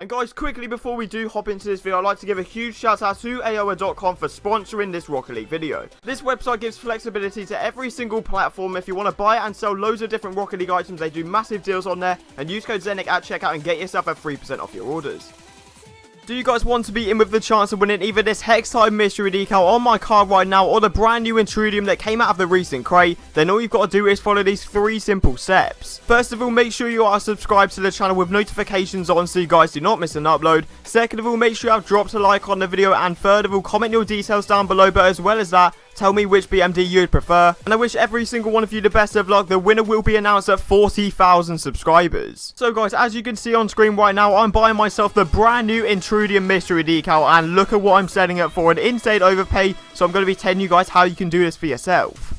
And guys, quickly before we do hop into this video, I'd like to give a huge shout out to AOA.com for sponsoring this Rocket League video. This website gives flexibility to every single platform. If you want to buy and sell loads of different Rocket League items, they do massive deals on there. And use code ZENIC at checkout and get yourself a 3% off your orders. Do you guys want to be in with the chance of winning either this Hex Time mystery decal on my card right now or the brand new Intrudium that came out of the recent crate? Then all you've got to do is follow these 3 simple steps. First of all, make sure you are subscribed to the channel with notifications on so you guys do not miss an upload. Second of all, make sure you have dropped a like on the video, and third of all, comment your details down below, but as well as that, tell me which BMD you'd prefer. And I wish every single one of you the best of luck. The winner will be announced at 40,000 subscribers. So guys, as you can see on screen right now, I'm buying myself the brand new Intrudium mystery decal, and look at what I'm selling it for, an insane overpay. So I'm going to be telling you guys how you can do this for yourself.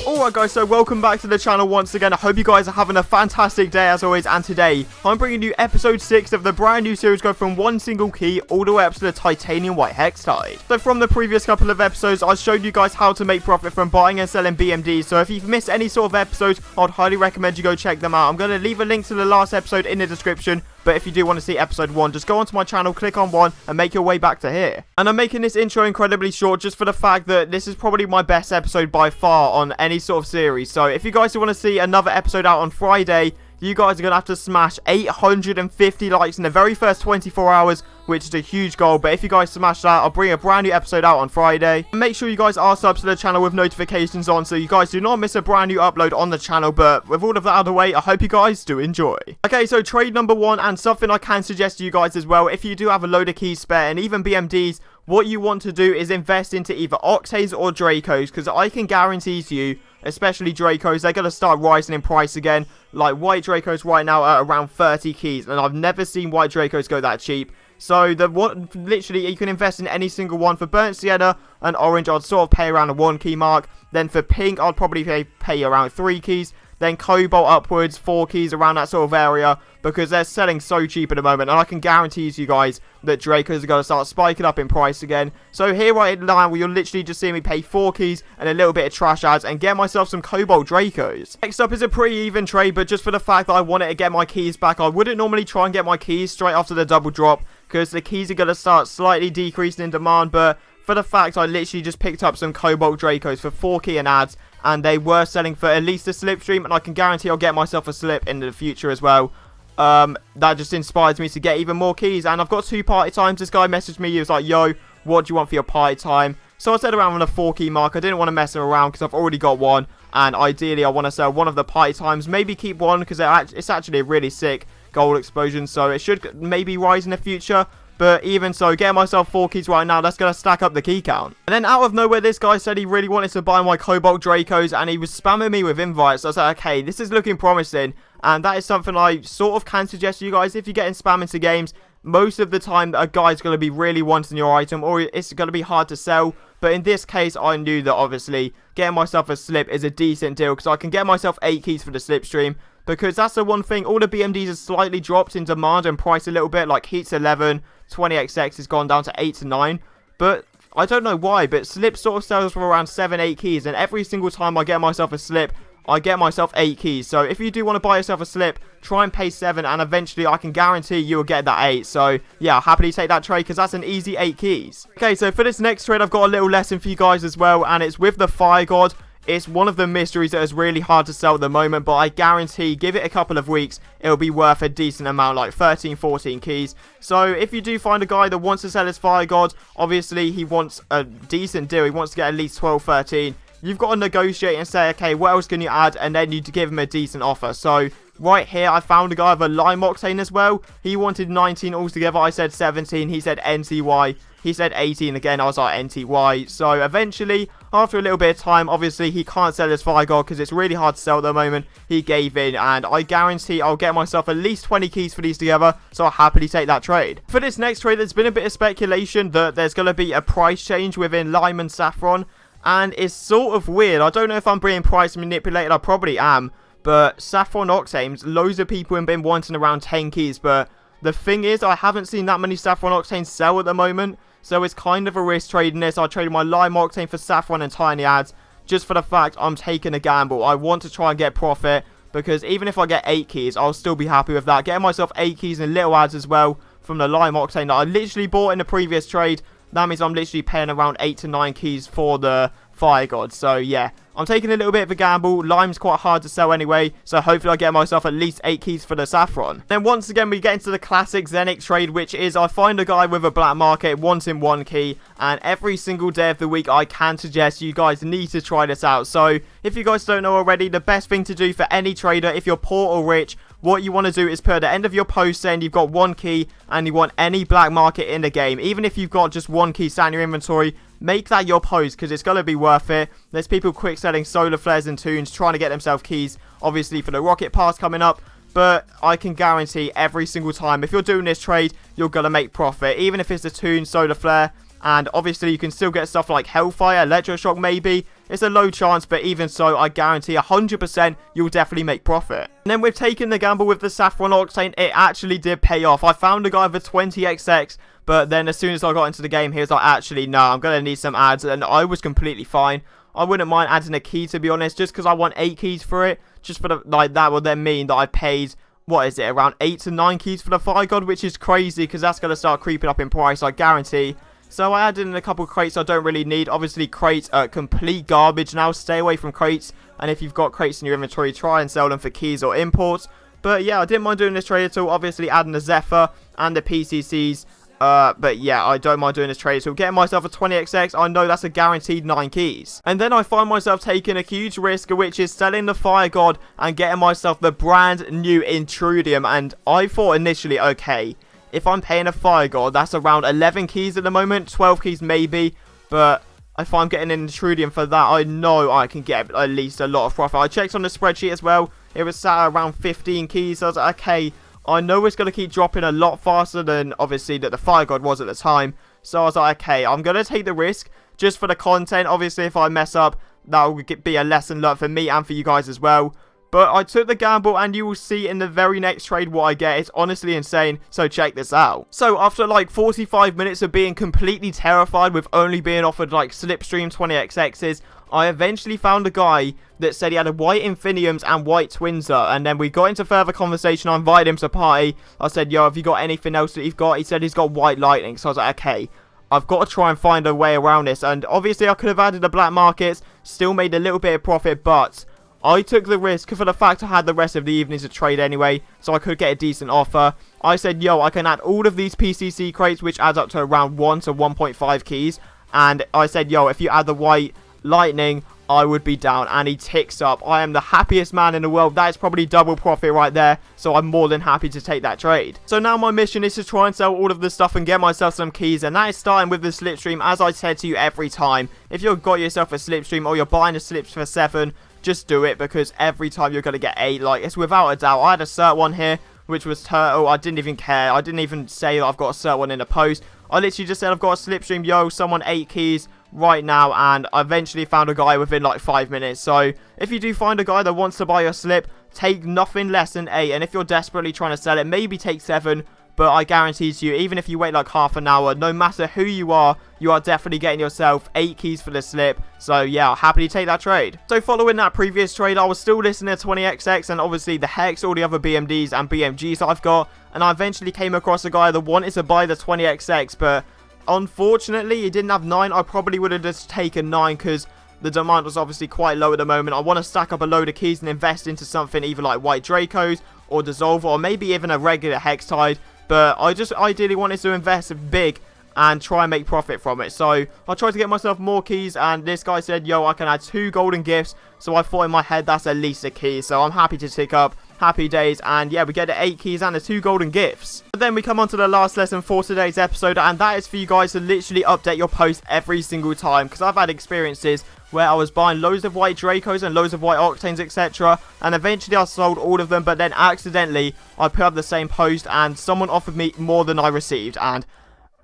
Alright guys, so welcome back to the channel once again. I hope you guys are having a fantastic day as always, and today I'm bringing you episode 6 of the brand new series, go from one single key all the way up to the titanium white hex tide. So from the previous couple of episodes, I showed you guys how to make profit from buying and selling BMDs, so if you've missed any sort of episodes, I'd highly recommend you go check them out. I'm going to leave a link to the last episode in the description, but if you do want to see episode 1, just go onto my channel, click on 1, and make your way back to here. And I'm making this intro incredibly short just for the fact that this is probably my best episode by far on any sort of series. So if you guys want to see another episode out on Friday, you guys are going to have to smash 850 likes in the very first 24 hours, which is a huge goal. But if you guys smash that, I'll bring a brand new episode out on Friday. And make sure you guys are subs to the channel with notifications on, so you guys do not miss a brand new upload on the channel. But with all of that out of the way, I hope you guys do enjoy. Okay, so trade number 1, and something I can suggest to you guys as well, if you do have a load of keys spare and even BMDs, what you want to do is invest into either Octanes or Dracos, because I can guarantee to you, especially Dracos, they're going to start rising in price again. Like white Dracos right now are around 30 keys, and I've never seen white Dracos go that cheap. So the one, literally, you can invest in any single one. For burnt sienna and orange, I'd sort of pay around a 1 key mark. Then for pink, I'd probably pay around 3 keys. Then cobalt upwards, 4 keys, around that sort of area, because they're selling so cheap at the moment. And I can guarantee you guys that Dracos are going to start spiking up in price again. So here right now, you'll literally just see me pay 4 keys and a little bit of trash ads and get myself some cobalt Dracos. Next up is a pretty even trade, but just for the fact that I wanted to get my keys back, I wouldn't normally try and get my keys straight after the double drop, because the keys are going to start slightly decreasing in demand. But for the fact I literally just picked up some cobalt Dracos for 4 key and ads, and they were selling for at least a slipstream, and I can guarantee I'll get myself a slip in the future as well. That just inspires me to get even more keys. And I've got 2 party times. This guy messaged me, he was like, yo, what do you want for your party time? So I said around on a 4 key mark. I didn't want to mess him around because I've already got one, and ideally I want to sell one of the party times, maybe keep one, because it's actually a really sick gold explosion, so it should maybe rise in the future. But even so, getting myself 4 keys right now, that's going to stack up the key count. And then out of nowhere, this guy said he really wanted to buy my Cobalt Dracos, and he was spamming me with invites. So I was like, okay, this is looking promising. And that is something I sort of can suggest to you guys. If you're getting spam into games, most of the time a guy's going to be really wanting your item, or it's going to be hard to sell. But in this case, I knew that obviously getting myself a slip is a decent deal, because I can get myself 8 keys for the slipstream. Because that's the one thing, all the BMDs have slightly dropped in demand and price a little bit. Like Heat's 11, 20XX has gone down to 8 to 9. But I don't know why, but slip sort of sells for around 7, 8 keys. And every single time I get myself a slip, I get myself 8 keys. So if you do want to buy yourself a slip, try and pay 7, and eventually I can guarantee you'll get that 8. So yeah, I'll happily take that trade, because that's an easy 8 keys. Okay, so for this next trade, I've got a little lesson for you guys as well, and it's with the Fire God. It's one of the mysteries that is really hard to sell at the moment, but I guarantee, give it a couple of weeks, it'll be worth a decent amount, like 13, 14 keys. So if you do find a guy that wants to sell his Fire God, obviously he wants a decent deal, he wants to get at least 12, 13. You've got to negotiate and say, okay, what else can you add? And then you give him a decent offer. So right here, I found a guy with a Lime Octane as well. He wanted 19 altogether. I said 17. He said NTY. He said 18 again. I was like NTY. So eventually, after a little bit of time, obviously he can't sell his Fire God because it's really hard to sell at the moment. He gave in, and I guarantee I'll get myself at least 20 keys for these together. So I'll happily take that trade. For this next trade, there's been a bit of speculation that there's going to be a price change within Lime and Saffron. And it's sort of weird. I don't know if I'm being price manipulated. I probably am. But Saffron Octanes, loads of people have been wanting around 10 keys. But the thing is, I haven't seen that many Saffron Octanes sell at the moment. So it's kind of a risk trading this. I traded my Lime Octane for Saffron and Tiny Ads. just for the fact I'm taking a gamble. I want to try and get profit, because even if I get 8 keys, I'll still be happy with that. Getting myself 8 keys and little ads as well from the lime octane that I literally bought in the previous trade. That means I'm literally paying around 8 to 9 keys for the fire god. So yeah, I'm taking a little bit of a gamble. Lime's quite hard to sell anyway, so hopefully I get myself at least 8 keys for the saffron. Then once again we get into the classic Zenic trade, which is I find a guy with a black market wanting 1 key, and every single day of the week I can suggest you guys need to try this out. So if you guys don't know already, the best thing to do for any trader, if you're poor or rich, what you want to do is put at the end of your post saying you've got 1 key and you want any black market in the game. Even if you've got just 1 key sat in your inventory, make that your post, because it's going to be worth it. There's people quick selling solar flares and tunes trying to get themselves keys, obviously for the rocket pass coming up. But I can guarantee every single time, if you're doing this trade, you're going to make profit. Even if it's a tune, solar flare, and obviously you can still get stuff like Hellfire, Electroshock maybe. It's a low chance, but even so, I guarantee 100% you'll definitely make profit. And then we've taken the gamble with the Saffron Octane. It actually did pay off. I found a guy with a 20xx, but then as soon as I got into the game, he was like, actually, no, I'm going to need some ads. And I was completely fine. I wouldn't mind adding a key, to be honest, just because I want 8 keys for it. Just for the, like, that would then mean that I paid, what is it, around 8 to 9 keys for the Fire God, which is crazy, because that's going to start creeping up in price, I guarantee. So I added in a couple crates I don't really need. Obviously, crates are complete garbage now. Stay away from crates. And if you've got crates in your inventory, try and sell them for keys or imports. But yeah, I didn't mind doing this trade at all. Obviously, adding the Zephyr and the PCCs. But yeah, I don't mind doing this trade. So getting myself a 20xx, I know that's a guaranteed 9 keys. And then I find myself taking a huge risk, which is selling the Fire God and getting myself the brand new Intrudium. And I thought initially, okay, if I'm paying a Fire God, that's around 11 keys at the moment, 12 keys maybe, but if I'm getting an Intrudium for that, I know I can get at least a lot of profit. I checked on the spreadsheet as well, it was sat around 15 keys, so I was like, okay, I know it's going to keep dropping a lot faster than, obviously, that the Fire God was at the time, so I was like, okay, I'm going to take the risk, just for the content. Obviously, if I mess up, that will be a lesson learned for me and for you guys as well. But I took the gamble, and you will see in the very next trade what I get. It's honestly insane, so check this out. So after like 45 minutes of being completely terrified with only being offered like Slipstream 20xx's, I eventually found a guy that said he had a white Infiniums and white Twinser, and then we got into further conversation. I invited him to party. I said, yo, have you got anything else that you've got? He said he's got white Lightning, so I was like, okay, I've got to try and find a way around this. And obviously I could have added the black markets, still made a little bit of profit, but I took the risk for the fact I had the rest of the evening to trade anyway, so I could get a decent offer. I said, yo, I can add all of these PCC crates, which adds up to around 1 to 1.5 keys. And I said, yo, if you add the white Lightning, I would be down. And he ticks up. I am the happiest man in the world. That is probably double profit right there. So I'm more than happy to take that trade. So now my mission is to try and sell all of this stuff and get myself some keys. And that is starting with the Slipstream, as I said to you every time. If you've got yourself a Slipstream or you're buying a Slips for 7, just do it, because every time you're going to get 8. Like, it's without a doubt. I had a cert one here, which was Turtle. I didn't even care. I didn't even say that I've got a cert one in the post. I literally just said I've got a Slipstream. Yo, someone 8 keys right now, and I eventually found a guy within like 5 minutes. So if you do find a guy that wants to buy your slip, take nothing less than 8. And if you're desperately trying to sell it, maybe take 7. But I guarantee to you, even if you wait like half an hour, no matter who you are definitely getting yourself 8 keys for the slip. So yeah, I'll happily take that trade. So following that previous trade, I was still listening to 20xx and obviously the Hex, all the other BMDs and BMGs that I've got. And I eventually came across a guy that wanted to buy the 20xx, but unfortunately he didn't have 9. I probably would have just taken 9, because the demand was obviously quite low at the moment. I want to stack up a load of keys and invest into something either like White Dracos or Dissolver, or maybe even a regular Hex Tide. But I just ideally wanted to invest big and try and make profit from it. So I tried to get myself more keys, and this guy said, yo, I can add 2 golden gifts. So I thought in my head, that's at least a key. So I'm happy to tick up. Happy days. And yeah, we get the 8 keys and the 2 golden gifts. But then we come on to the last lesson for today's episode, and that is for you guys to literally update your post every single time, because I've had experiences where I was buying loads of white Dracos and loads of white Octanes, etc. And eventually I sold all of them, but then accidentally I put up the same post and someone offered me more than I received. And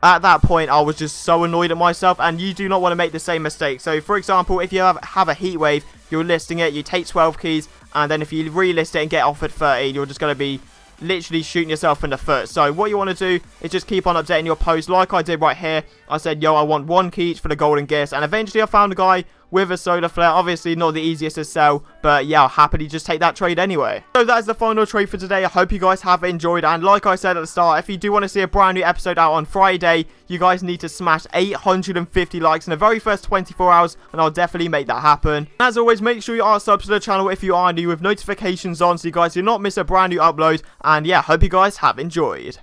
at that point, I was just so annoyed at myself, and you do not want to make the same mistake. So, for example, if you have a heat wave, you're listing it, you take 12 keys, and then if you relist it and get offered 13, you're just going to be literally shooting yourself in the foot. So, what you want to do is just keep on updating your post like I did right here. I said, yo, I want 1 key each for the golden gifts, and eventually I found a guy with a solar flare. Obviously not the easiest to sell, but yeah, I'll happily just take that trade anyway. So that is the final trade for today. I hope you guys have enjoyed, and like I said at the start, if you do want to see a brand new episode out on Friday, you guys need to smash 850 likes in the very first 24 hours, and I'll definitely make that happen. As always, make sure you are subscribed to the channel if you are new, with notifications on, so you guys do not miss a brand new upload. And yeah, hope you guys have enjoyed.